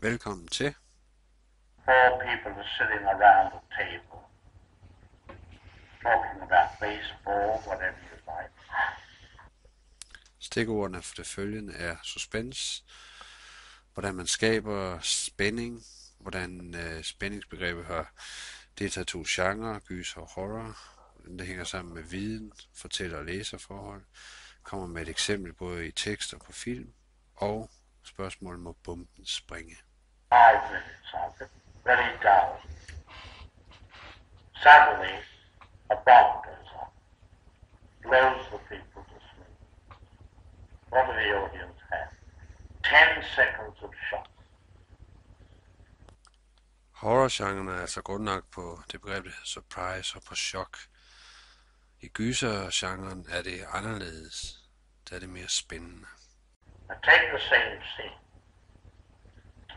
Velkommen til. Four people are sitting around a table, talking about baseball, whatever you like. Stikordene for det følgende er suspense, hvordan man skaber spænding, hvordan spændingsbegrebet har deltaget to genrer, gyser og horror, hvordan det hænger sammen med viden, fortæller og læserforhold, kommer med et eksempel både i tekst og på film, og spørgsmål må bomben springe. 5 minutes of it, very dull. Suddenly, a bomb goes off, blows the people to sleep. What do the audience have? 10 seconds of shock. Horrorgenren er altså godt nok på det begreb, der hedder surprise og på chok. I gysergenren er det anderledes. Der er det mere spændende. Now take the same scene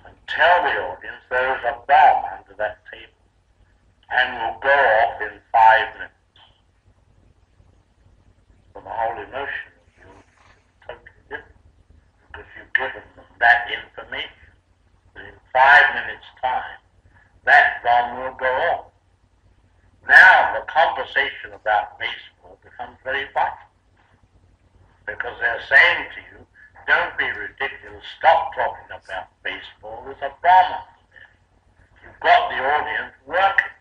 and tell the audience there is a bomb under that table and will go off in 5 minutes. So the whole emotion of you is totally different because you've given them that information. That in 5 minutes' time, that bomb will go off. Now the conversation about baseball becomes very vital because they're saying to you, don't be ridiculous, stop talking about baseball, there's a bomb under there. You've got the audience working.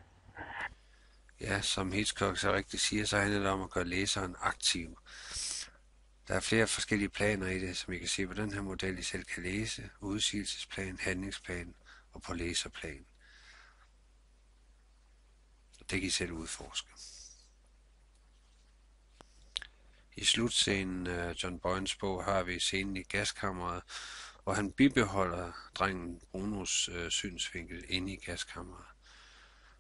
Ja, som Hitchcock så rigtigt siger, så handler det om at gøre læseren aktiv. Der er flere forskellige planer i det, som I kan se på den her model, I selv kan læse. Udsigelsesplan, handlingsplan og på læserplan. Og det kan I selv udforske. I slutscenen af John Boynes bog har vi scenen i gaskammeret, hvor han bibeholder drengen Brunos synsvinkel inde i gaskammeret.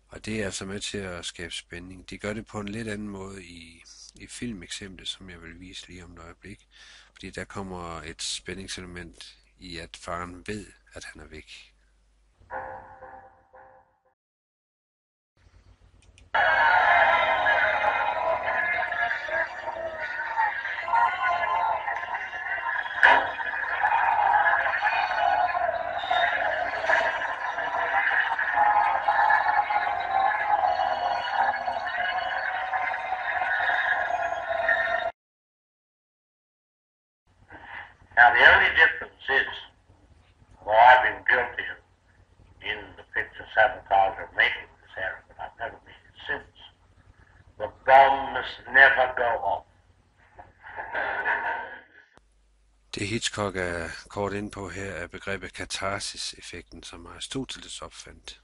Og det er altså med til at skabe spænding. De gør det på en lidt anden måde i filmeksemplet, som jeg vil vise lige om et øjeblik. Fordi der kommer et spændingselement i, at faren ved, at han er væk. Now the only difference is, well, I've been guilty of in the picture sabotage of making this error, but I've never made it since. The bomb must never go off. Det Hitchcock er kort ind på her er begrebet katarsis-effekten, som Aristoteles opfandt.